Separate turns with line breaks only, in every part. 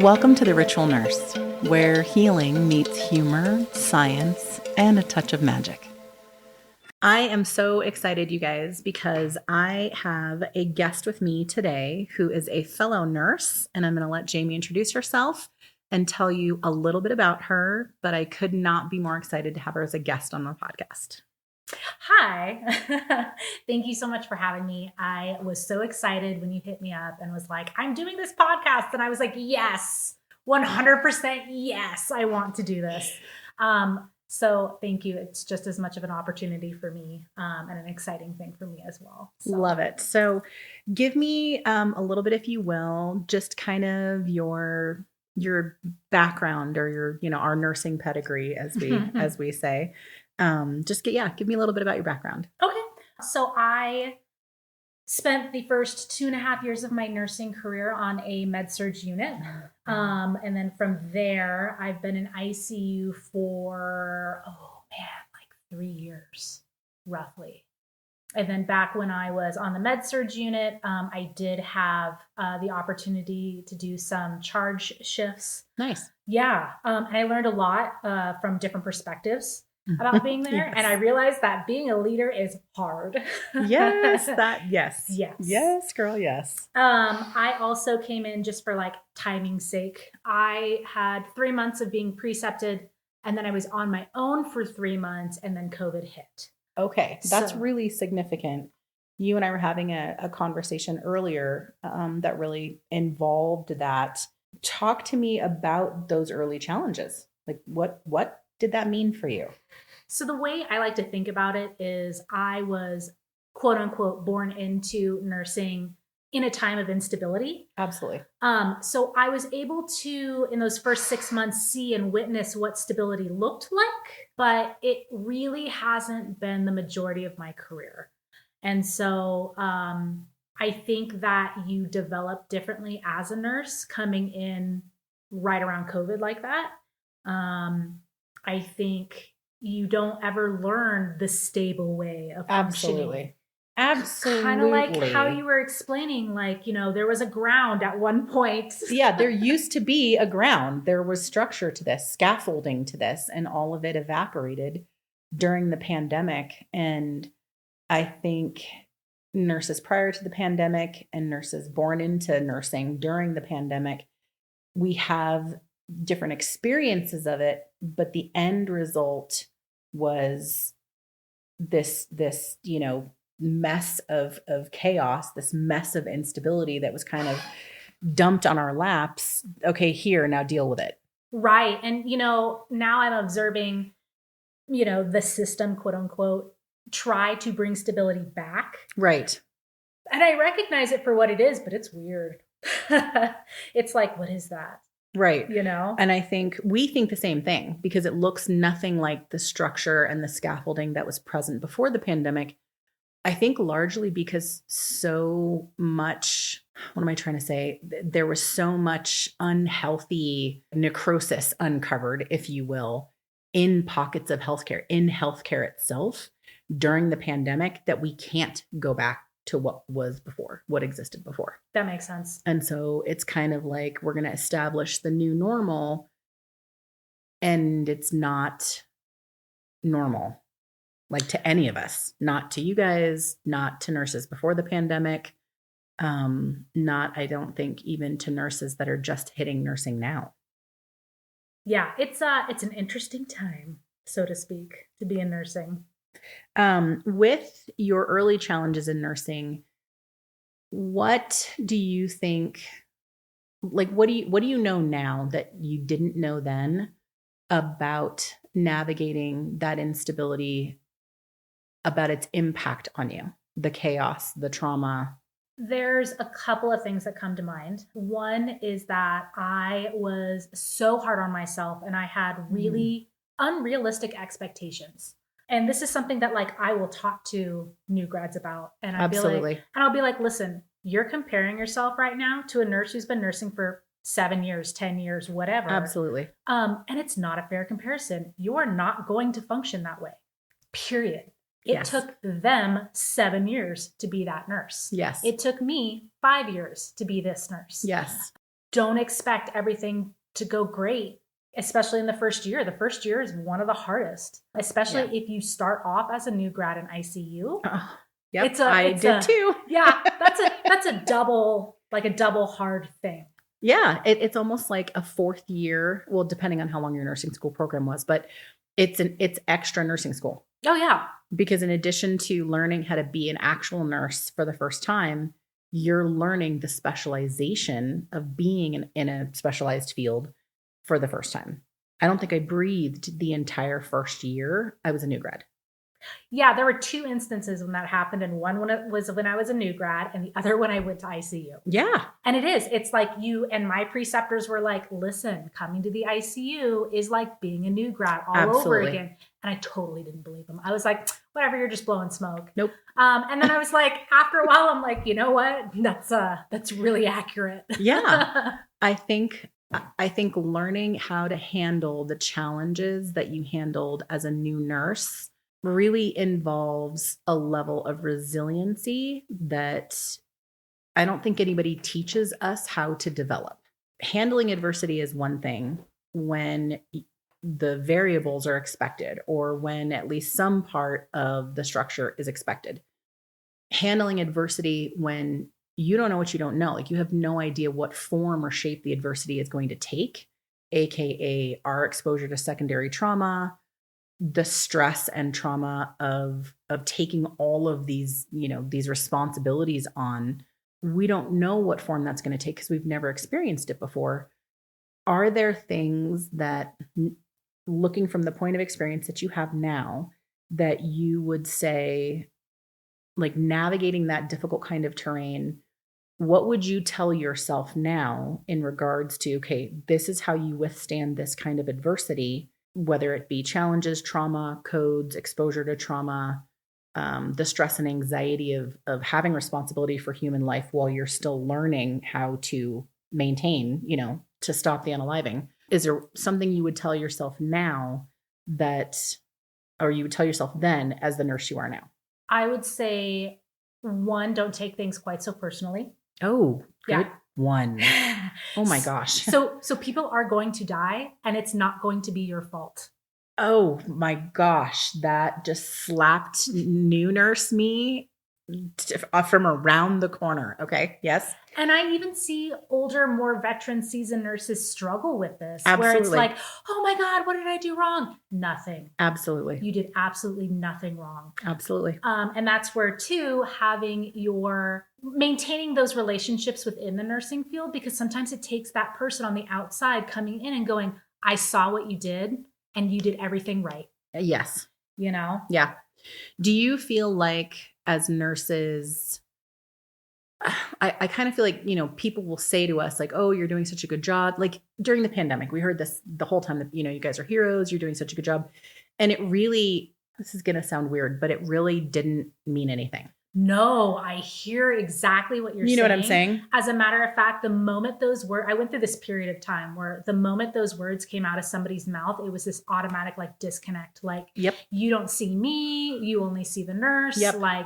Welcome to The Ritual Nurse, where healing meets humor, science, and a touch of magic. I am so excited, you guys, because I have a guest with me today who is a fellow nurse, and I'm going to let Jamie introduce herself and tell you a little bit about her, but I could not be more excited to have her as a guest on the podcast.
Hi. Thank you so much for having me. I was so excited when you hit me up and was like, I'm doing this podcast. And I was like, yes, 100% yes, I want to do this. So thank you. It's just as much of an opportunity for me and an exciting thing for me as well. So.
Love it. So give me a little bit, if you will, just kind of your background or your, our nursing pedigree, as we say. Give me a little bit about your background.
Okay. So I spent the first 2.5 years of my nursing career on a med-surg unit. And then from there, I've been in ICU for, 3 years, roughly. And then back when I was on the med-surg unit, I did have the opportunity to do some charge shifts.
Nice.
Yeah. And I learned a lot from different perspectives about being there.
Yes.
And I realized that being a leader is hard.
Yes, girl, yes.
I also came in just for like timing's sake. I had 3 months of being precepted, and then I was on my own for 3 months, and then COVID hit.
Okay, that's really significant. You and I were having a conversation earlier that really involved that. Talk to me about those early challenges. Like what did that mean for you?
So the way I like to think about it is I was, quote unquote, born into nursing in a time of instability.
Absolutely.
So I was able to, in those first 6 months, see and witness what stability looked like, but it really hasn't been the majority of my career. And so I think that you develop differently as a nurse coming in right around COVID like that. I think you don't ever learn the stable way of functioning.
Absolutely.
Kind of like how you were explaining, like, there was a ground at one point.
Yeah, there used to be a ground. There was structure to this, scaffolding to this, and all of it evaporated during the pandemic. And I think nurses prior to the pandemic and nurses born into nursing during the pandemic, we have different experiences of it, but the end result was this mess of chaos, this mess of instability that was kind of dumped on our laps. Okay, here, now deal with it.
Right. And now I'm observing the system, quote unquote, try to bring stability back.
Right.
And I recognize it for what it is, but it's weird. It's like, what is that?
Right. And I think we think the same thing because it looks nothing like the structure and the scaffolding that was present before the pandemic. I think largely because so much, what am I trying to say? There was so much unhealthy necrosis uncovered, if you will, in pockets of healthcare, in healthcare itself during the pandemic that we can't go back to what was before, what existed before.
That makes sense.
And so it's kind of like we're going to establish the new normal, and it's not normal, like to any of us, not to you guys, not to nurses before the pandemic, not, I don't think, even to nurses that are just hitting nursing now.
Yeah, it's an interesting time, so to speak, to be in nursing.
With your early challenges in nursing, what do you think, like, what do you know now that you didn't know then about navigating that instability, about its impact on you, the chaos, the trauma?
There's a couple of things that come to mind. One is that I was so hard on myself and I had really unrealistic expectations. And this is something that like I will talk to new grads about. And I'll be like, listen, you're comparing yourself right now to a nurse who's been nursing for 7 years, 10 years, whatever.
Absolutely.
And it's not a fair comparison. You are not going to function that way, period. It took them 7 years to be that nurse.
Yes.
It took me 5 years to be this nurse.
Yes.
don't expect everything to go great, especially in the first year. The first year is one of the hardest, especially if you start off as a new grad in ICU.
Yep, I did too.
Yeah, that's a double hard thing.
Yeah, it's almost like a fourth year. Well, depending on how long your nursing school program was, but it's extra nursing school.
Oh yeah,
because in addition to learning how to be an actual nurse for the first time, you're learning the specialization of being in a specialized field for the first time. I don't think I breathed the entire first year. I was a new grad.
Yeah, there were two instances when that happened. And one when it was when I was a new grad and the other when I went to ICU.
Yeah.
And it's like you and my preceptors were like, listen, coming to the ICU is like being a new grad all over again. And I totally didn't believe them. I was like, whatever, you're just blowing smoke.
Nope.
And then I was like, after a while, I'm like, you know what? That's really accurate.
Yeah. I think learning how to handle the challenges that you handled as a new nurse really involves a level of resiliency that I don't think anybody teaches us how to develop. Handling adversity is one thing when the variables are expected or when at least some part of the structure is expected. Handling adversity when you don't know what you don't know, like you have no idea what form or shape the adversity is going to take, aka our exposure to secondary trauma, the stress and trauma of taking all of these, these responsibilities on. We don't know what form that's going to take because we've never experienced it before. Are there things that, looking from the point of experience that you have now, that you would say, like navigating that difficult kind of terrain, what would you tell yourself now in regards to, okay, this is how you withstand this kind of adversity, whether it be challenges, trauma, codes, exposure to trauma, the stress and anxiety of having responsibility for human life while you're still learning how to maintain, to stop the unaliving. Is there something you would tell yourself now or you would tell yourself then as the nurse you are now?
I would say, one, don't take things quite so personally.
Oh, good one. Oh my gosh.
So people are going to die and it's not going to be your fault.
Oh my gosh. That just slapped new nurse me from around the corner. Okay. Yes.
And I even see older, more veteran seasoned nurses struggle with this.
Absolutely.
Where it's like, oh my God, what did I do wrong? Nothing.
Absolutely.
You did absolutely nothing wrong.
Absolutely.
And that's where too, maintaining those relationships within the nursing field, because sometimes it takes that person on the outside coming in and going, I saw what you did and you did everything right.
Yes.
Yeah.
Do you feel like as nurses, I kind of feel like, people will say to us like, oh, you're doing such a good job. Like during the pandemic, we heard this the whole time that, you guys are heroes. You're doing such a good job. And it really, this is going to sound weird, but it really didn't mean anything.
No, I hear exactly what you're saying.
You know what I'm saying?
As a matter of fact, the moment those words, I went through this period of time where the moment those words came out of somebody's mouth, it was this automatic like disconnect. Like,
yep.
You don't see me, you only see the nurse.
Yep.
Like,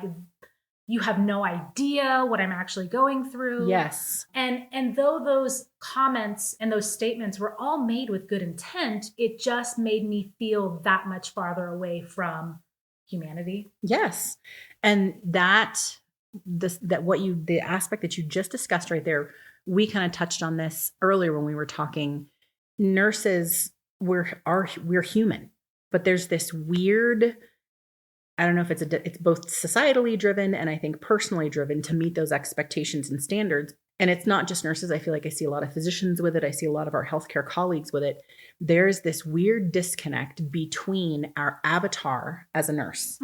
you have no idea what I'm actually going through.
Yes.
And though those comments and those statements were all made with good intent, it just made me feel that much farther away from humanity.
Yes. And the aspect that you just discussed right there, we kind of touched on this earlier when we were talking. Nurses, we're human, but there's this weird, I don't know if it's both societally driven and I think personally driven to meet those expectations and standards. And it's not just nurses. I feel like I see a lot of physicians with it. I see a lot of our healthcare colleagues with it. There's this weird disconnect between our avatar as a nurse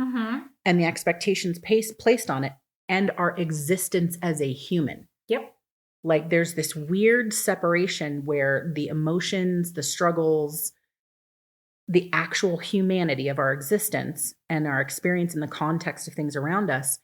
and the expectations placed on it and our existence as a human.
Yep.
Like there's this weird separation where the emotions, the struggles, the actual humanity of our existence and our experience in the context of things around us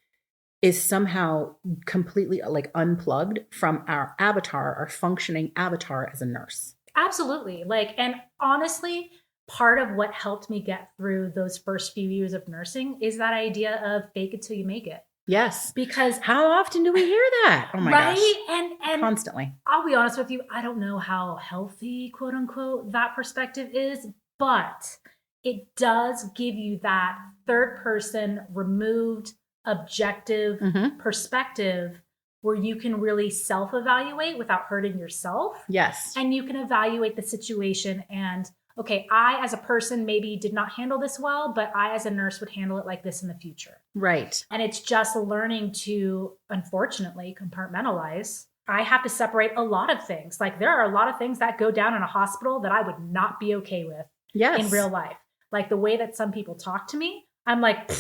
is somehow completely like unplugged from our avatar, our functioning avatar as a nurse.
Absolutely. And honestly, part of what helped me get through those first few years of nursing is that idea of fake it till you make it.
Yes.
Because
how often do we hear that? Oh my gosh.
And
constantly.
I'll be honest with you, I don't know how healthy, quote unquote, that perspective is, but it does give you that third person, removed, objective perspective where you can really self-evaluate without hurting yourself.
Yes.
And you can evaluate the situation and, okay, I as a person maybe did not handle this well, but I as a nurse would handle it like this in the future.
Right.
And it's just learning to, unfortunately, compartmentalize. I have to separate a lot of things. Like there are a lot of things that go down in a hospital that I would not be okay with in real life. Like the way that some people talk to me, I'm like,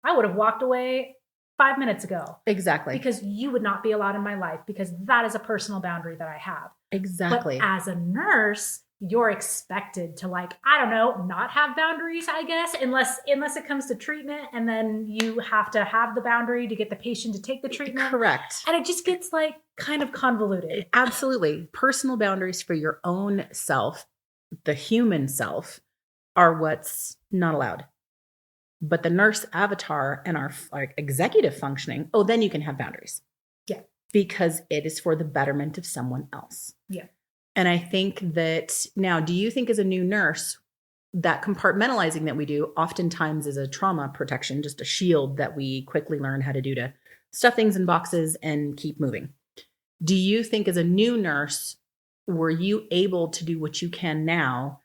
I would have walked away 5 minutes ago.
Exactly.
Because you would not be allowed in my life because that is a personal boundary that I have.
Exactly.
But as a nurse, you're expected to, like, I don't know, not have boundaries, I guess, unless it comes to treatment, and then you have to have the boundary to get the patient to take the treatment.
Correct.
And it just gets like kind of convoluted.
Absolutely. Personal boundaries for your own self, the human self, are what's not allowed. But the nurse avatar and our like executive functioning, then you can have boundaries.
Yeah.
Because it is for the betterment of someone else.
Yeah.
And I think that now, do you think as a new nurse, that compartmentalizing that we do oftentimes is a trauma protection, just a shield that we quickly learn how to do to stuff things in boxes and keep moving? Do you think as a new nurse, were you able to do what you can now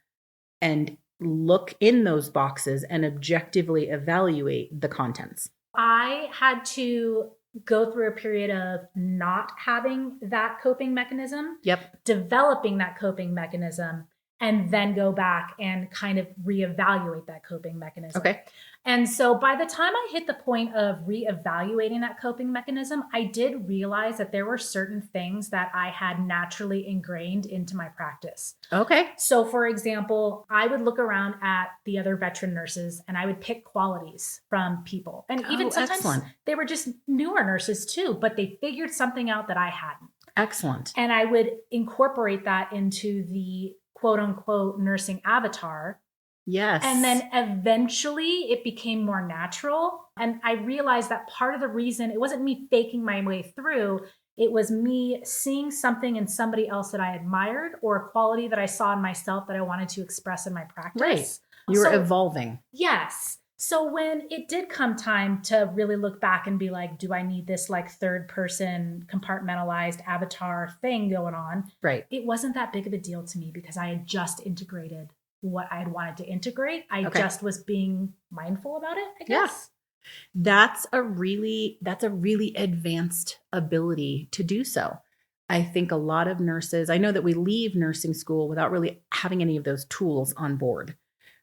and look in those boxes and objectively evaluate the contents?
I had to go through a period of not having that coping mechanism.
Yep.
Developing that coping mechanism, and then go back and kind of reevaluate that coping mechanism.
Okay.
And so by the time I hit the point of reevaluating that coping mechanism, I did realize that there were certain things that I had naturally ingrained into my practice.
Okay.
So for example, I would look around at the other veteran nurses and I would pick qualities from people. And even sometimes they were just newer nurses too, but they figured something out that I hadn't.
Excellent.
And I would incorporate that into the quote unquote nursing avatar.
Yes.
And then eventually it became more natural. And I realized that part of the reason, it wasn't me faking my way through, it was me seeing something in somebody else that I admired or a quality that I saw in myself that I wanted to express in my practice.
Right. You were evolving.
Yes. So when it did come time to really look back and be like, do I need this like third person compartmentalized avatar thing going on?
Right.
It wasn't that big of a deal to me because I had just integrated what I had wanted to integrate. I just was being mindful about it, I guess.
Yeah. That's a really advanced ability to do so. I think a lot of nurses, I know that we leave nursing school without really having any of those tools on board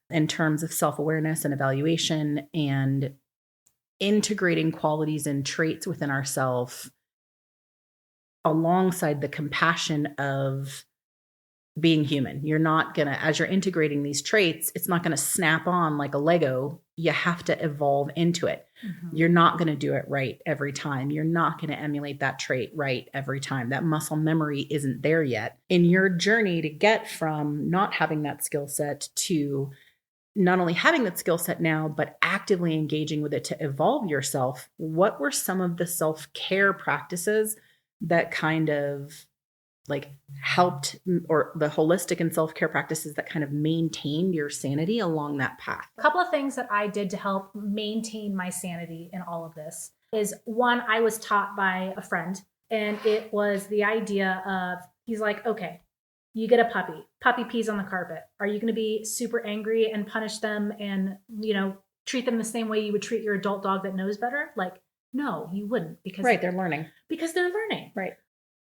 in terms of self-awareness and evaluation and integrating qualities and traits within ourselves alongside the compassion of being human. You're not going to, as you're integrating these traits, it's not going to snap on like a Lego. You have to evolve into it. Mm-hmm. You're not going to do it right every time. You're not going to emulate that trait right every time. That muscle memory isn't there yet. In your journey to get from not having that skill set to not only having that skill set now, but actively engaging with it to evolve yourself, what were some of the self-care practices that kind of like helped, or the holistic and self-care practices that kind of maintained your sanity along that path?
A couple of things that I did to help maintain my sanity in all of this is, one, I was taught by a friend, and it was the idea of, he's like, okay, you get a puppy pees on the carpet. Are you going to be super angry and punish them and, treat them the same way you would treat your adult dog that knows better? Like, no, you wouldn't, because
they're learning.
Because they're learning.
Right.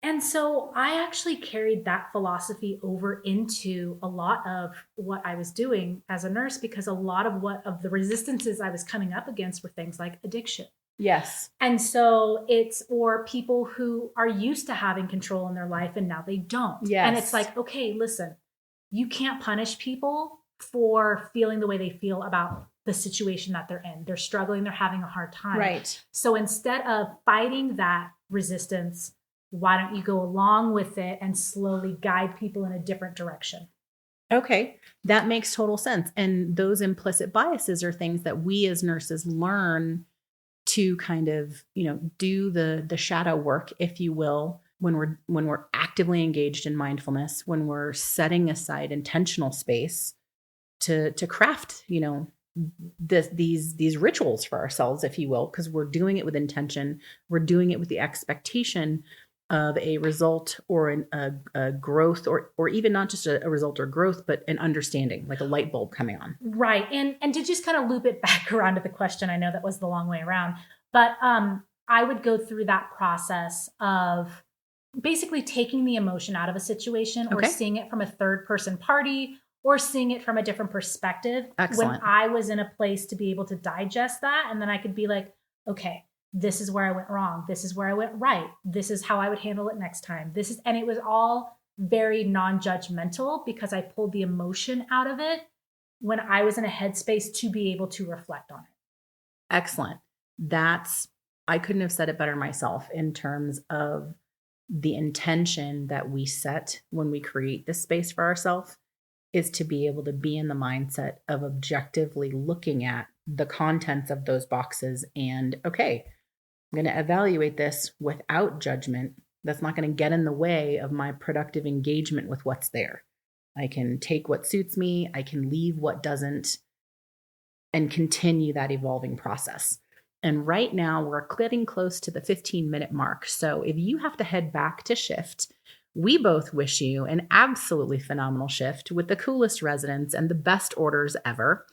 And so I actually carried that philosophy over into a lot of what I was doing as a nurse, because a lot of the resistances I was coming up against were things like addiction.
Yes.
And so it's for people who are used to having control in their life and now they don't.
Yes.
And it's like, okay, listen, you can't punish people for feeling the way they feel about the situation that they're in. They're struggling, they're having a hard time.
Right.
So instead of fighting that resistance, why don't you go along with it and slowly guide people in a different direction?
Okay, that makes total sense. And those implicit biases are things that we as nurses learn to kind of, do the shadow work, if you will, when we're actively engaged in mindfulness, when we're setting aside intentional space to craft, these rituals for ourselves, if you will, because we're doing it with intention. We're doing it with the expectation of a result or a growth, or even not just a result or growth, but an understanding, like a light bulb coming on.
Right. And to just kind of loop it back around to the question, I know that was the long way around, but I would go through that process of basically taking the emotion out of a situation, or seeing it from a third person party, or seeing it from a different perspective.
Excellent.
When I was in a place to be able to digest that, and then I could be like, okay, this is where I went wrong. This is where I went right. This is how I would handle it next time. And it was all very non-judgmental because I pulled the emotion out of it when I was in a headspace to be able to reflect on it.
Excellent. I couldn't have said it better myself, in terms of the intention that we set when we create this space for ourselves is to be able to be in the mindset of objectively looking at the contents of those boxes and, okay, I'm going to evaluate this without judgment. That's not going to get in the way of my productive engagement with what's there. I can take what suits me, I can leave what doesn't, and continue that evolving process. And right now we're getting close to the 15-minute mark. So if you have to head back to shift, we both wish you an absolutely phenomenal shift with the coolest residents and the best orders ever.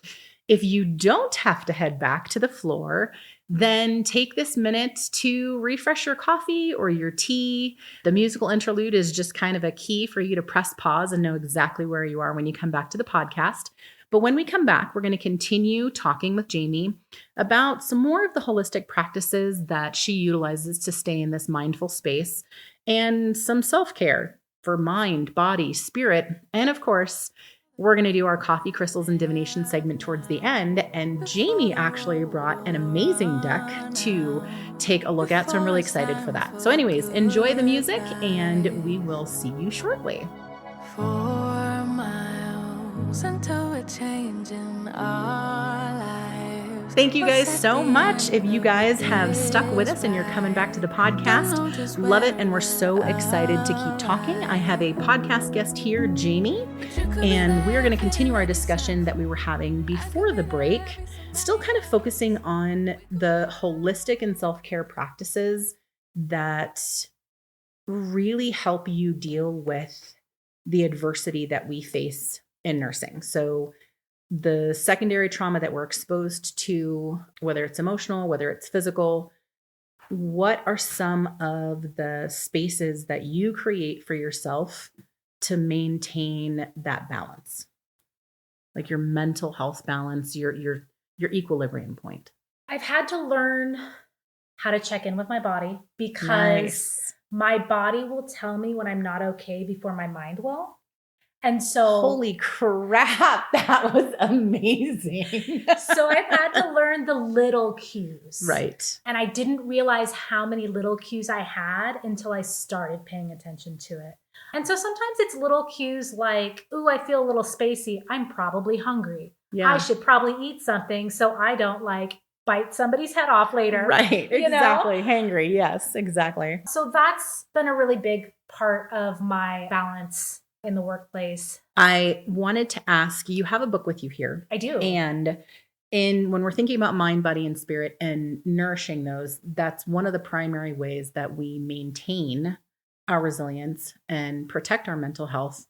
If you don't have to head back to the floor, then take this minute to refresh your coffee or your tea. The musical interlude is just kind of a key for you to press pause and know exactly where you are when you come back to the podcast. But when we come back, we're going to continue talking with Jamie about some more of the holistic practices that she utilizes to stay in this mindful space, and some self-care for mind, body, spirit. And of course, we're going to do our coffee, crystals, and divination segment towards the end. And Jamie actually brought an amazing deck to take a look at. So I'm really excited for that. So anyways, enjoy the music and we will see you shortly.
4 miles until we're changing our lives.
Thank you guys so much. If you guys have stuck with us and you're coming back to the podcast, love it. And we're so excited to keep talking. I have a podcast guest here, Jamie, and we're going to continue our discussion that we were having before the break, still kind of focusing on the holistic and self-care practices that really help you deal with the adversity that we face in nursing. So the secondary trauma that we're exposed to, whether it's emotional, whether it's physical, what are some of the spaces that you create for yourself to maintain that balance? Like your mental health balance, your equilibrium point.
I've had to learn how to check in with my body, because
Nice.
my body will tell me when I'm not okay before my mind will. And so,
Holy crap, that was amazing.
so I've had to learn the little cues.
Right.
And I didn't realize how many little cues I had until I started paying attention to it. And so sometimes it's little cues like, ooh, I feel a little spacey. I'm probably hungry.
Yeah.
I should probably eat something so I don't bite somebody's head off later.
Right.
You know?
Exactly. Hangry. Yes, exactly.
So that's been a really big part of my balance in the workplace.
I wanted to ask, you have a book with you here.
I do.
And when we're thinking about mind, body, and spirit and nourishing those, that's one of the primary ways that we maintain our resilience and protect our mental health.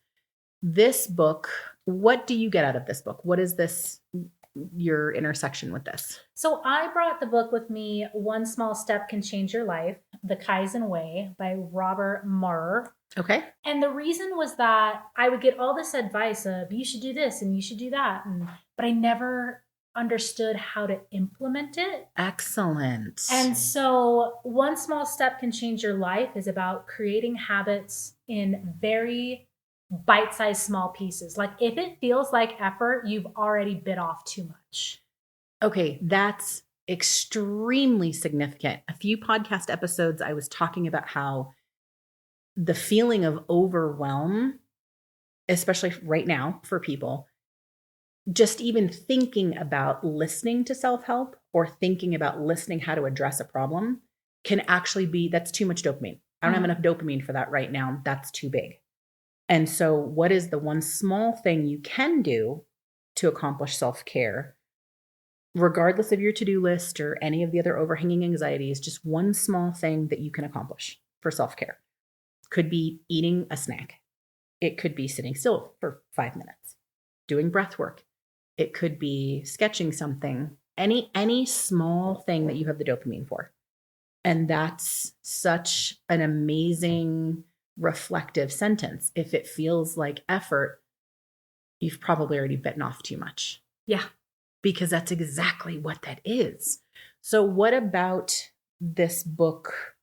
This book, what do you get out of this book? What is this, your intersection with this?
So I brought the book with me, One Small Step Can Change Your Life, The Kaizen Way by Robert Murr.
Okay.
And the reason was that I would get all this advice of you should do this and you should do that. But I never understood how to implement it.
Excellent.
And so One Small Step Can Change Your Life is about creating habits in very bite-sized small pieces. Like if it feels like effort, you've already bit off too much.
Okay, that's extremely significant. A few podcast episodes, I was talking about how the feeling of overwhelm, especially right now for people, just even thinking about listening to self-help or thinking about listening how to address a problem can actually be, that's too much dopamine. I don't have enough dopamine for that right now. That's too big. And so what is the one small thing you can do to accomplish self-care, regardless of your to-do list or any of the other overhanging anxieties? Just one small thing that you can accomplish for self-care. Could be eating a snack. It could be sitting still for 5 minutes, doing breath work. It could be sketching something, any small thing that you have the dopamine for. And that's such an amazing reflective sentence. If it feels like effort, you've probably already bitten off too much.
Yeah.
Because that's exactly what that is. So what about this book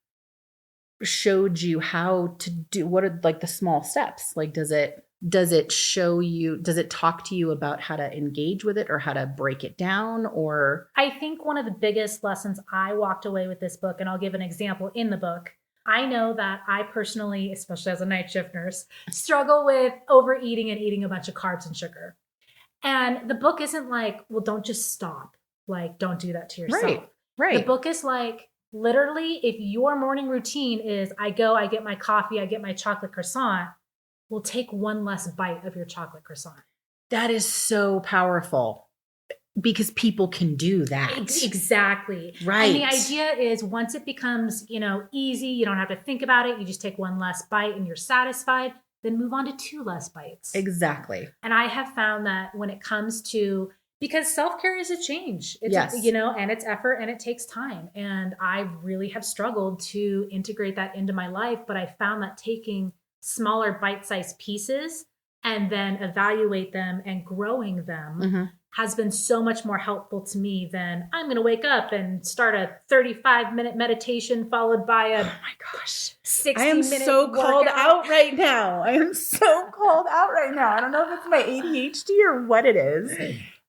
showed you how to do, what are like the small steps? Like, does it show you, does it talk to you about how to engage with it or how to break it down? Or
I think one of the biggest lessons I walked away with this book, and I'll give an example in the book. I know that I personally, especially as a night shift nurse, struggle with overeating and eating a bunch of carbs and sugar. And the book isn't like, well, don't just stop. Like, don't do that to yourself.
Right.
The book is like, literally, if your morning routine is I get my coffee, I get my chocolate croissant, well, take one less bite of your chocolate croissant.
That is so powerful because people can do that.
Exactly.
Right.
And the idea is once it becomes, easy, you don't have to think about it. You just take one less bite and you're satisfied, then move on to 2 less bites.
Exactly.
And I have found that when it comes to, because self-care is a change, it's,
yes.
And it's effort and it takes time. And I really have struggled to integrate that into my life. But I found that taking smaller bite-sized pieces and then evaluate them and growing them has been so much more helpful to me than I'm going to wake up and start a 35-minute meditation followed by a 60-minute
I am so called out right now. I am so called out right now. I don't know if it's my ADHD or what it is,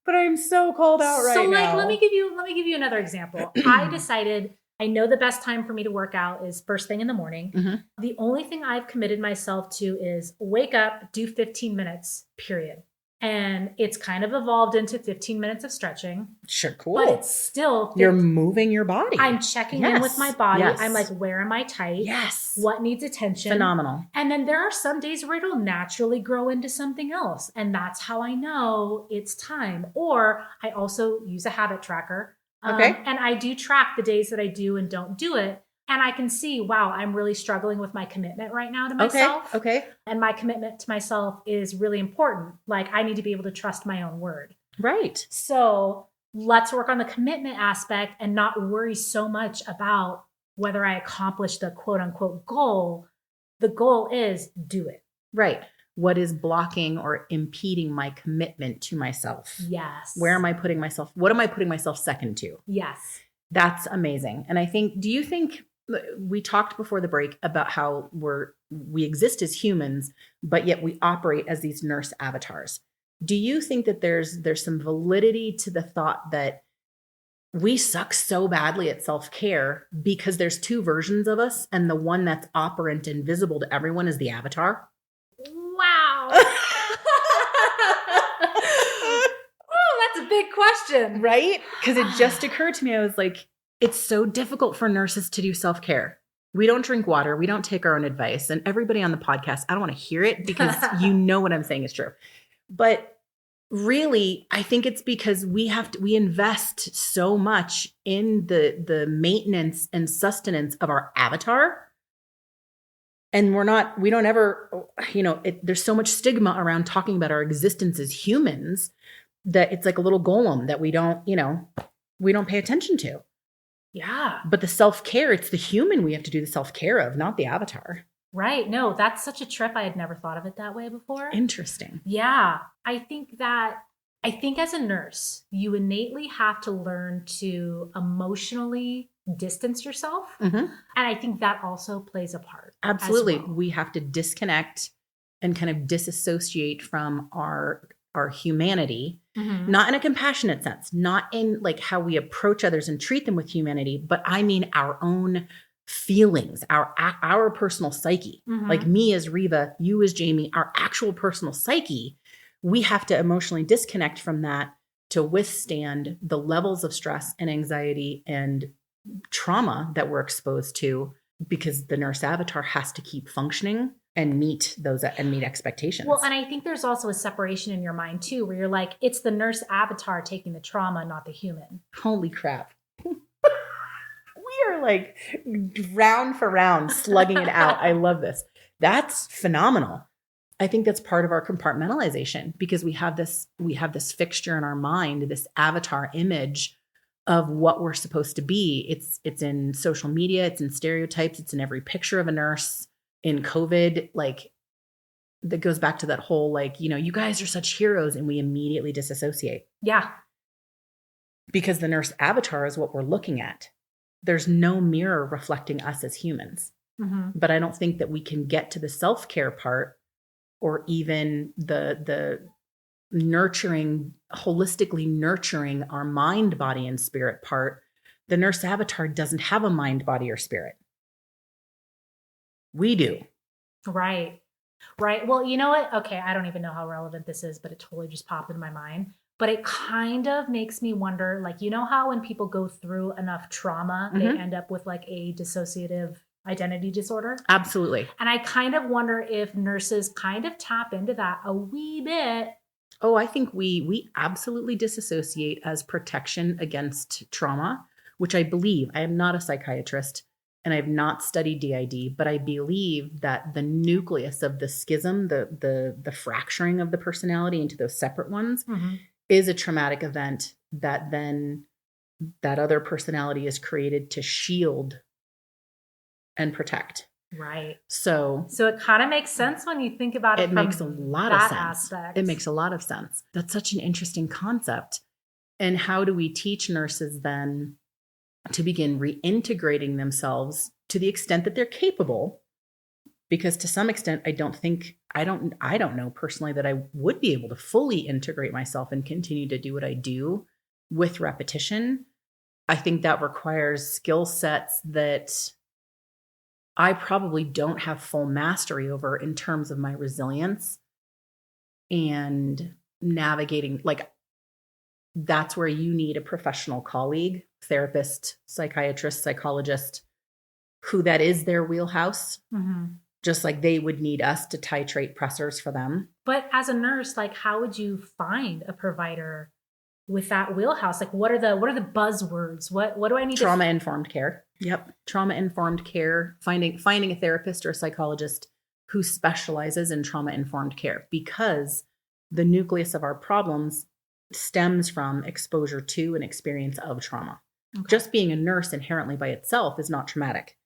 but I'm so called out right now.
So let me give you another example. I decided I know the best time for me to work out is first thing in the morning. The only thing I've committed myself to is wake up, do 15 minutes, period. And it's kind of evolved into 15 minutes of stretching.
Sure, cool.
But it's still...
You're moving your body.
I'm checking in with my body.
Yes.
I'm like, where am I tight?
Yes.
What needs attention?
Phenomenal.
And then there are some days where it'll naturally grow into something else. And that's how I know it's time. Or I also use a habit tracker.
Okay.
And I do track the days that I do and don't do it. And I can see, wow, I'm really struggling with my commitment right now to myself.
Okay.
And my commitment to myself is really important. Like, I need to be able to trust my own word.
Right.
So let's work on the commitment aspect and not worry so much about whether I accomplish the quote unquote goal. The goal is do it.
Right. What is blocking or impeding my commitment to myself?
Yes.
What am I putting myself second to?
Yes.
That's amazing. And I think, do you think, we talked before the break about how we exist as humans, but yet we operate as these nurse avatars. Do you think that there's some validity to the thought that we suck so badly at self-care because there's 2 versions of us, and the one that's operant and visible to everyone is the avatar?
Wow. Oh, that's a big question.
Right? Because it just occurred to me. I was like, it's so difficult for nurses to do self-care. We don't drink water. We don't take our own advice. And everybody on the podcast, I don't want to hear it because you know what I'm saying is true. But really, I think it's because we invest so much in the maintenance and sustenance of our avatar. And we don't ever, there's so much stigma around talking about our existence as humans that it's like a little golem that we don't pay attention to.
Yeah.
But the self-care, it's the human we have to do the self-care of, not the avatar.
Right. No, that's such a trip. I had never thought of it that way before.
Interesting.
Yeah. I think as a nurse, you innately have to learn to emotionally distance yourself. And I think that also plays a part.
Absolutely.
Well.
We have to disconnect and kind of disassociate from our humanity, not in a compassionate sense, not in like how we approach others and treat them with humanity, but I mean our own feelings, our personal psyche, like me as Reva, you as Jamie, our actual personal psyche. We have to emotionally disconnect from that to withstand the levels of stress and anxiety and trauma that we're exposed to, because the nurse avatar has to keep functioning and meet expectations.
Well, and I think there's also a separation in your mind too, where you're like, it's the nurse avatar taking the trauma, not the human.
Holy crap. We are like round for round slugging it out. I love this. That's phenomenal. I think that's part of our compartmentalization, because we have this fixture in our mind, this avatar image of what we're supposed to be. It's in social media, it's in stereotypes, it's in every picture of a nurse. In COVID, like, that goes back to that whole, like, you guys are such heroes, and we immediately disassociate.
Yeah.
Because the nurse avatar is what we're looking at. There's no mirror reflecting us as humans.
Mm-hmm.
But I don't think that we can get to the self-care part, or even the nurturing, holistically nurturing our mind, body, and spirit part. The nurse avatar doesn't have a mind, body, or spirit. We do.
Right. Well, you know what? Okay, I don't even know how relevant this is, but it totally just popped into my mind. But it kind of makes me wonder, like, how when people go through enough trauma, they end up with like a dissociative identity disorder?
Absolutely.
And I kind of wonder if nurses kind of tap into that a wee bit.
Oh, I think we absolutely disassociate as protection against trauma, which I believe, I am not a psychiatrist and I have not studied DID, but I believe that the nucleus of the schism, the fracturing of the personality into those separate ones, is a traumatic event that then that other personality is created to shield and protect.
Right.
So
it kind of makes sense when you think about it.
It makes a lot of sense.
Aspect.
It makes a lot of sense. That's such an interesting concept. And how do we teach nurses then to begin reintegrating themselves to the extent that they're capable? Because to some extent, I don't know personally that I would be able to fully integrate myself and continue to do what I do with repetition. I think that requires skill sets that I probably don't have full mastery over in terms of my resilience and navigating. Like, that's where you need a professional colleague, therapist, psychiatrist, psychologist, who that is their wheelhouse. Just like they would need us to titrate pressors for them.
But as a nurse, like, how would you find a provider with that wheelhouse? Like, what are the buzzwords? What do I need?
Trauma-informed care. Yep. Trauma-informed care. Finding a therapist or a psychologist who specializes in trauma-informed care, because the nucleus of our problems stems from exposure to and experience of trauma. Okay. Just being a nurse inherently by itself is not traumatic.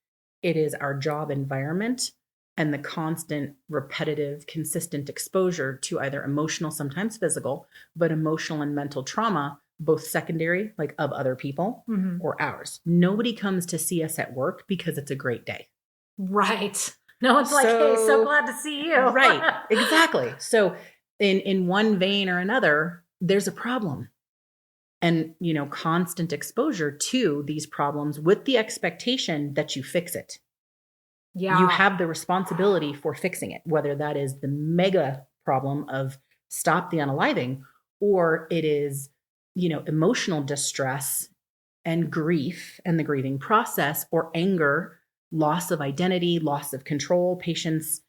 It is our job environment and the constant, repetitive, consistent exposure to either emotional, sometimes physical, but emotional and mental trauma, both secondary, like of other people, or ours. Nobody comes to see us at work because it's a great day.
Right. No one's like, hey, so glad to see you.
Right. Exactly. So in one vein or another, there's a problem. And, constant exposure to these problems with the expectation that you fix it. Yeah. You have the responsibility for fixing it, whether that is the mega problem of stop the unaliving, or it is, emotional distress and grief and the grieving process, or anger, loss of identity, loss of control. Patients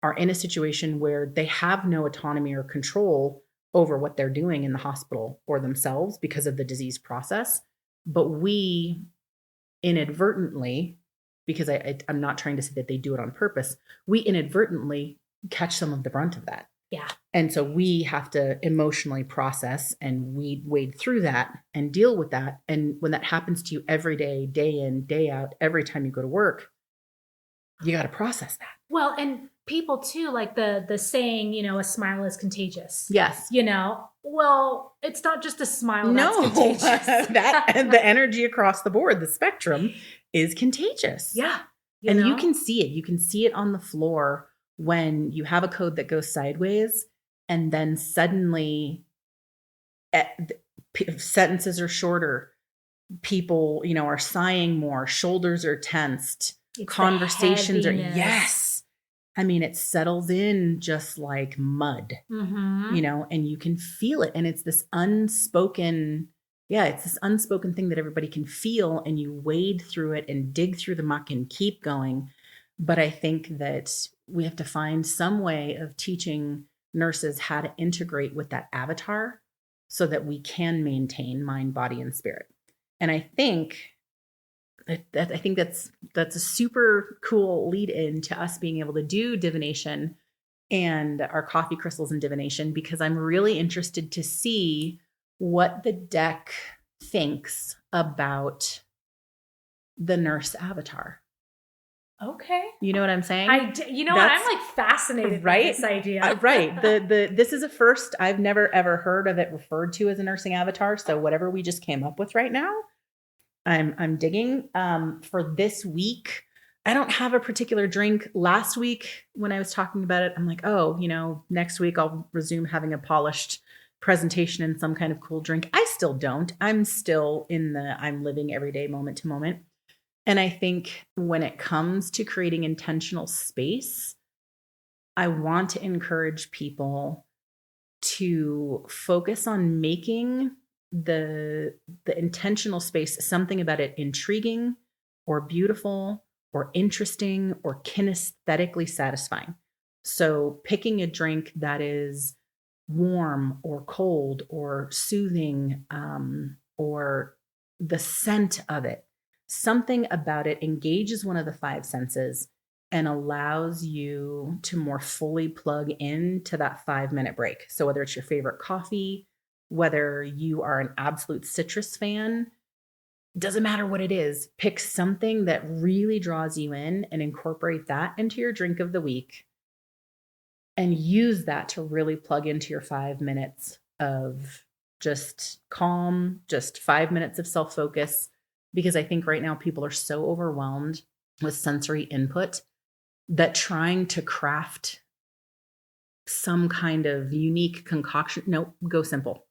are in a situation where they have no autonomy or control over what they're doing in the hospital or themselves because of the disease process. But we inadvertently, because I'm not trying to say that they do it on purpose, we inadvertently catch some of the brunt of that.
Yeah.
And so we have to emotionally process and wade through that and deal with that. And when that happens to you every day, day in, day out, every time you go to work, you got to process that.
Well, and people too, like the saying, a smile is contagious.
Yes.
Well, it's not just a smile that's contagious.
And the energy across the board, the spectrum is contagious.
Yeah.
You can see it. You can see it on the floor when you have a code that goes sideways and then suddenly sentences are shorter. People, are sighing more. Shoulders are tensed.
It's
conversations are, yes. I mean, it settles in just like mud, you know, and you can feel it. And it's this unspoken, it's this unspoken thing that everybody can feel, and you wade through it and dig through the muck and keep going. But I think that we have to find some way of teaching nurses how to integrate with that avatar so that we can maintain mind, body, and spirit. And I think that's a super cool lead in to us being able to do divination and our coffee crystals and divination, because I'm really interested to see what the deck thinks about the nurse avatar.
Okay.
You know what I'm saying?
I'm like fascinated by this idea.
Right. This is a first. I've never ever heard of it referred to as a nursing avatar. So whatever we just came up with right now, I'm digging. For this week, I don't have a particular drink. Last week when I was talking about it, I'm like, oh, you know, next week I'll resume having a polished presentation and some kind of cool drink. I still don't. I'm still in I'm living every day, moment to moment. And I think when it comes to creating intentional space, I want to encourage people to focus on making the intentional space, something about it intriguing or beautiful or interesting or kinesthetically satisfying. So picking a drink that is warm or cold or soothing, or the scent of it. Something about it engages one of the five senses and allows you to more fully plug into that 5-minute break. So whether it's your favorite coffee, whether you are an absolute citrus fan, doesn't matter what it is, pick something that really draws you in and incorporate that into your drink of the week and use that to really plug into your 5 minutes of just calm, just 5 minutes of self-focus. Because I think right now people are so overwhelmed with sensory input that trying to craft some kind of unique concoction, no, go simple.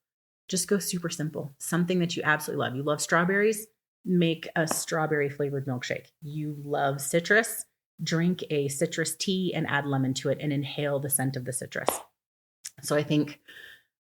Just go super simple. Something that you absolutely love. You love strawberries? Make a strawberry flavored milkshake. You love citrus? Drink a citrus tea and add lemon to it and inhale the scent of the citrus. So I think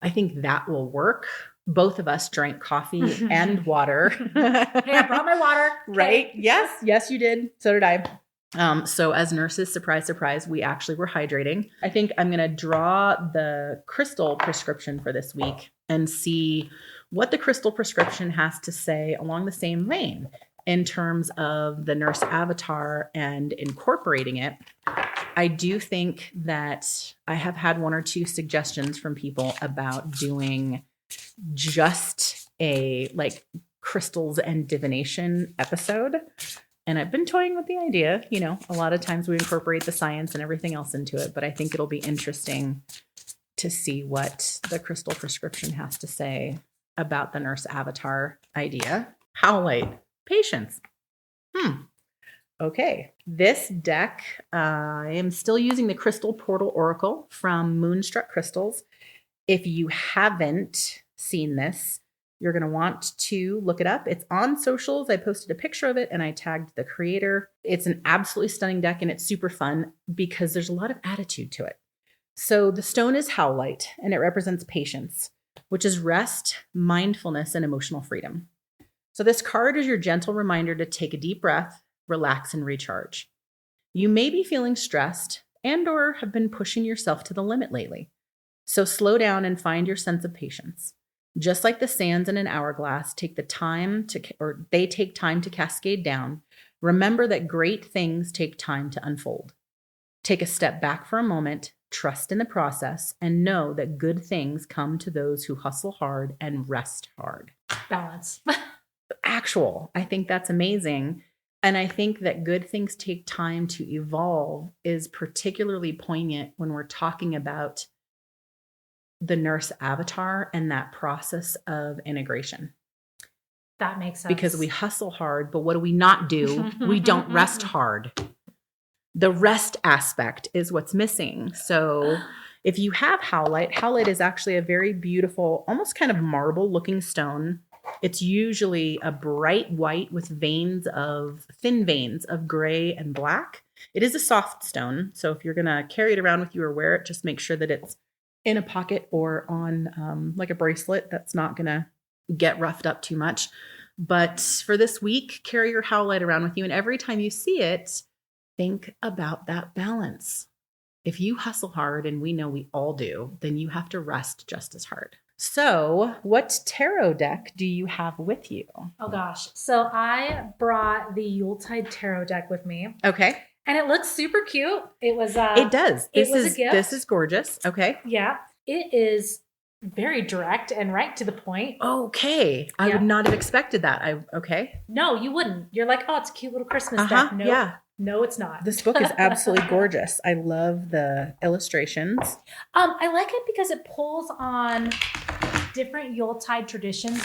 that will work. Both of us drank coffee and water.
Hey, I brought my water.
Right? Yes, you did. So did I. So as nurses, surprise, surprise, we actually were hydrating. I think I'm going to draw the crystal prescription for this week and see what the crystal prescription has to say along the same vein in terms of the nurse avatar and incorporating it. I do think that I have had 1 or 2 suggestions from people about doing just a crystals and divination episode. And I've been toying with the idea, you know, a lot of times we incorporate the science and everything else into it, but I think it'll be interesting to see what the crystal prescription has to say about the nurse avatar idea. Howlite, patience. Okay, this deck, I am still using the Crystal Portal Oracle from Moonstruck Crystals. If you haven't seen this, you're going to want to look it up. It's on socials. I posted a picture of it and I tagged the creator. It's an absolutely stunning deck and it's super fun because there's a lot of attitude to it. So the stone is Howlite and it represents patience, which is rest, mindfulness, and emotional freedom. So this card is your gentle reminder to take a deep breath, relax, and recharge. You may be feeling stressed and or have been pushing yourself to the limit lately. So slow down and find your sense of patience. Just like the sands in an hourglass they take time to cascade down, remember that great things take time to unfold. Take a step back for a moment, trust in the process, and know that good things come to those who hustle hard and rest hard.
Balance.
I think that's amazing. And I think that good things take time to evolve is particularly poignant when we're talking about the nurse avatar and that process of integration.
That makes sense.
Because we hustle hard, but what do we not do? We don't rest hard. The rest aspect is what's missing. So if you have Howlite is actually a very beautiful, almost kind of marble looking stone. It's usually a bright white with thin veins of gray and black. It is a soft stone. So if you're going to carry it around with you or wear it, just make sure that it's in a pocket or on like a bracelet that's not going to get roughed up too much. But for this week, carry your howlite around with you. And every time you see it, think about that balance. If you hustle hard, and we know we all do, then you have to rest just as hard. So what tarot deck do you have with you?
Oh gosh. So I brought the Yuletide tarot deck with me.
Okay.
And it looks super cute. It was
It does.
It was a gift.
This is gorgeous. Okay.
Yeah. It is very direct and right to the point.
Okay. I would not have expected that. Okay.
No, you wouldn't. You're like, oh, it's a cute little Christmas deck. No,
yeah.
No, it's not.
This book is absolutely gorgeous. I love the illustrations.
I like it because it pulls on different Yuletide traditions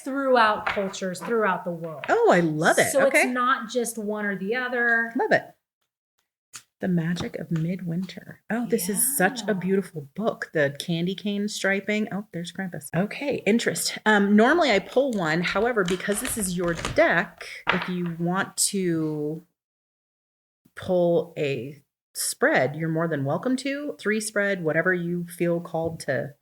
throughout cultures, throughout the world.
Oh, I love it.
So it's not just one or the other.
Love it. The Magic of Midwinter. Oh, this is such a beautiful book. The candy cane striping. Oh, there's Krampus. Okay, interest. Normally I pull one. However, because this is your deck, if you want to pull a spread, you're more than welcome to. 3 spread, whatever you feel called to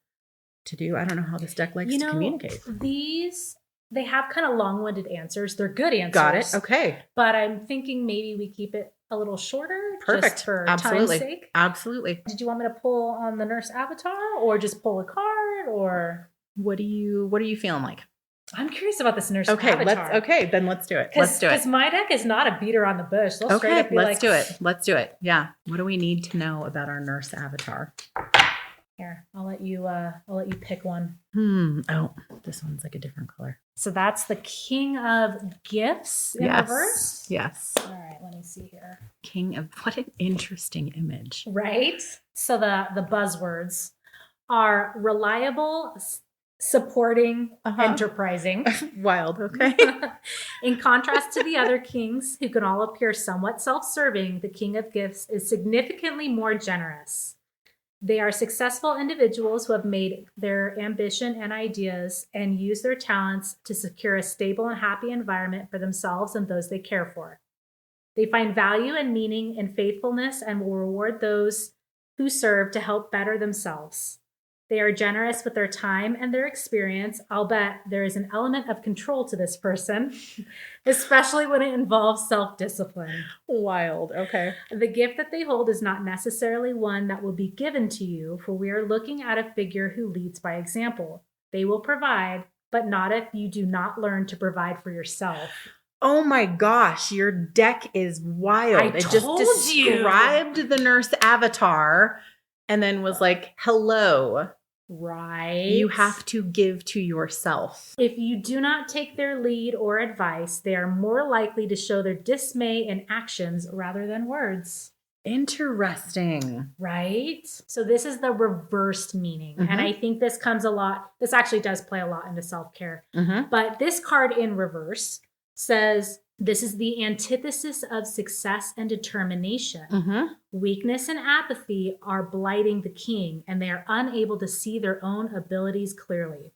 do. I don't know how this deck likes to communicate.
These, they have kind of long-winded answers. They're good answers.
Got it. Okay.
But I'm thinking maybe we keep it a little shorter.
Perfect.
Just for
Absolutely.
time's sake.
Absolutely.
Did you want me to pull on the nurse avatar or just pull a card or
what are you feeling like?
I'm curious about this nurse avatar.
Then let's do it. Let's do it.
Because my deck is not a beater on the bush. They'll straight up be
let's do it. Let's do it. Yeah. What do we need to know about our nurse avatar?
Here, I'll let you pick one.
Oh, this one's like a different color.
So that's the King of Gifts in reverse?
Yes.
All right, let me see here.
King of, what an interesting image.
Right? So the buzzwords are reliable, supporting, enterprising.
Wild, okay.
In contrast to the other kings, who can all appear somewhat self-serving, the King of Gifts is significantly more generous. They are successful individuals who have made their ambition and ideas and use their talents to secure a stable and happy environment for themselves and those they care for. They find value and meaning in faithfulness and will reward those who serve to help better themselves. They are generous with their time and their experience. I'll bet there is an element of control to this person, especially when it involves self-discipline.
Wild. Okay.
The gift that they hold is not necessarily one that will be given to you, for we are looking at a figure who leads by example. They will provide, but not if you do not learn to provide for yourself.
Oh my gosh, your deck is wild. It just described the nurse avatar and then was like, hello.
Right.
You have to give to yourself.
If you do not take their lead or advice, they are more likely to show their dismay in actions rather than words.
Interesting.
Right? So this is the reversed meaning. And I think this actually does play a lot into self-care. But this card in reverse says, this is the antithesis of success and determination. Weakness and apathy are blighting the king, and they are unable to see their own abilities clearly.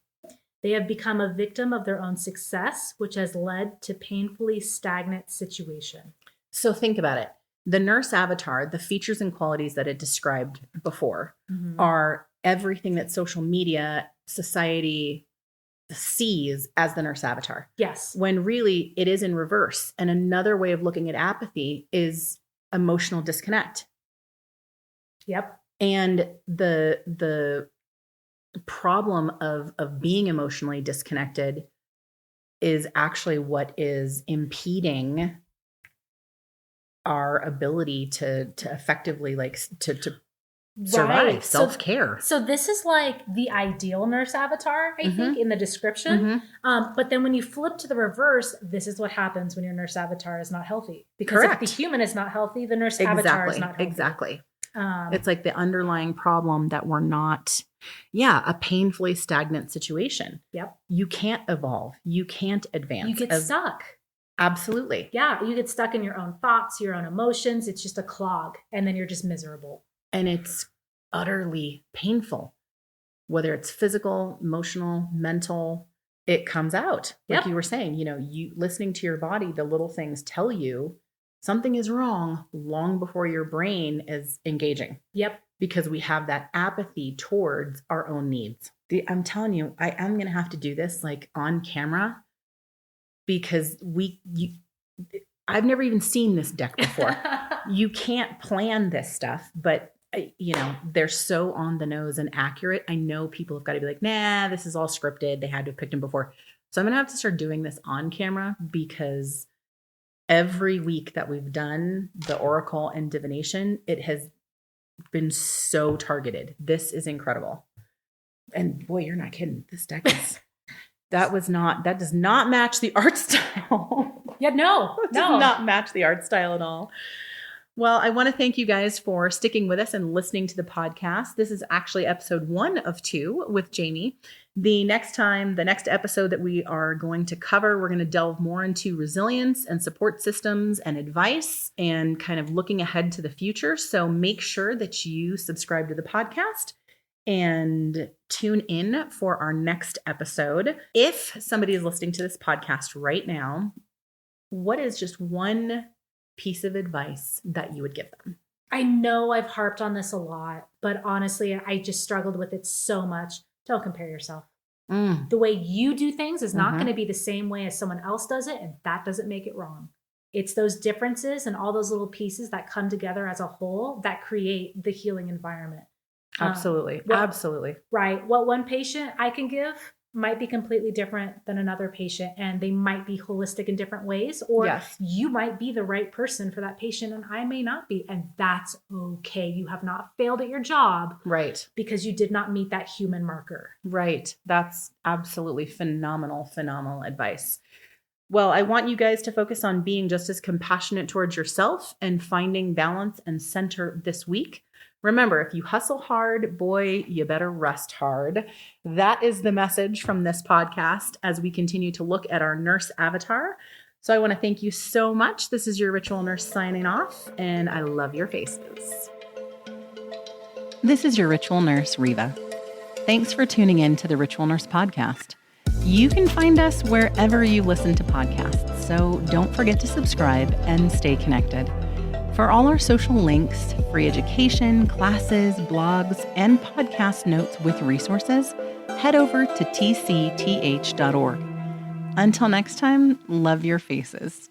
They have become a victim of their own success, which has led to painfully stagnant situation.
So think about it. The nurse avatar, the features and qualities that it described before are everything that social media, society sees as the nurse avatar.
Yes.
When really it is in reverse. And another way of looking at apathy is emotional disconnect.
Yep.
And the problem of being emotionally disconnected is actually what is impeding our ability to effectively to survive, self-care.
So this is like the ideal nurse avatar, I think, in the description. But then when you flip to the reverse, this is what happens when your nurse avatar is not healthy. Because if the human is not healthy, the nurse avatar is not healthy.
Exactly. It's like the underlying problem that we're not, a painfully stagnant situation.
Yep.
You can't evolve. You can't advance.
You get stuck.
Absolutely.
Yeah. You get stuck in your own thoughts, your own emotions. It's just a clog. And then you're just miserable.
And it's utterly painful, whether it's physical, emotional, mental, it comes out. Like you were saying, you listening to your body, the little things tell you something is wrong long before your brain is engaging.
Yep.
Because we have that apathy towards our own needs. I'm telling you, I am going to have to do this like on camera because I've never even seen this deck before. You can't plan this stuff, but they're so on the nose and accurate. I know people have got to be like, nah, this is all scripted. They had to have picked them before. So I'm going to have to start doing this on camera because every week that we've done the oracle and divination, it has been so targeted. This is incredible. And boy, you're not kidding. This deck is that does not match the art style.
Yeah, no.
Does not match the art style at all. Well, I want to thank you guys for sticking with us and listening to the podcast. This is actually episode 1 of 2 with Jamie. The next episode that we are going to cover, we're going to delve more into resilience and support systems and advice and kind of looking ahead to the future. So make sure that you subscribe to the podcast and tune in for our next episode. If somebody is listening to this podcast right now, what is just one piece of advice that you would give them?
I know I've harped on this a lot, but honestly, I just struggled with it so much. Don't compare yourself. The way you do things is not going to be the same way as someone else does it, and that doesn't make it wrong. It's those differences and all those little pieces that come together as a whole that create the healing environment.
Absolutely. Absolutely.
Right. What one patient I can give might be completely different than another patient, and they might be holistic in different ways, or you might be the right person for that patient and I may not be, and that's okay. You have not failed at your job,
right? Because
you did not meet that human marker.
Right. That's absolutely phenomenal advice. Well, I want you guys to focus on being just as compassionate towards yourself and finding balance and center this week. Remember, if you hustle hard, boy, you better rest hard. That is the message from this podcast as we continue to look at our nurse avatar. So I want to thank you so much. This is your ritual nurse signing off, and I love your faces. This is your ritual nurse, Reva. Thanks for tuning in to the Ritual Nurse podcast. You can find us wherever you listen to podcasts, so don't forget to subscribe and stay connected. For all our social links, free education, classes, blogs, and podcast notes with resources, head over to tcth.org. Until next time, love your faces.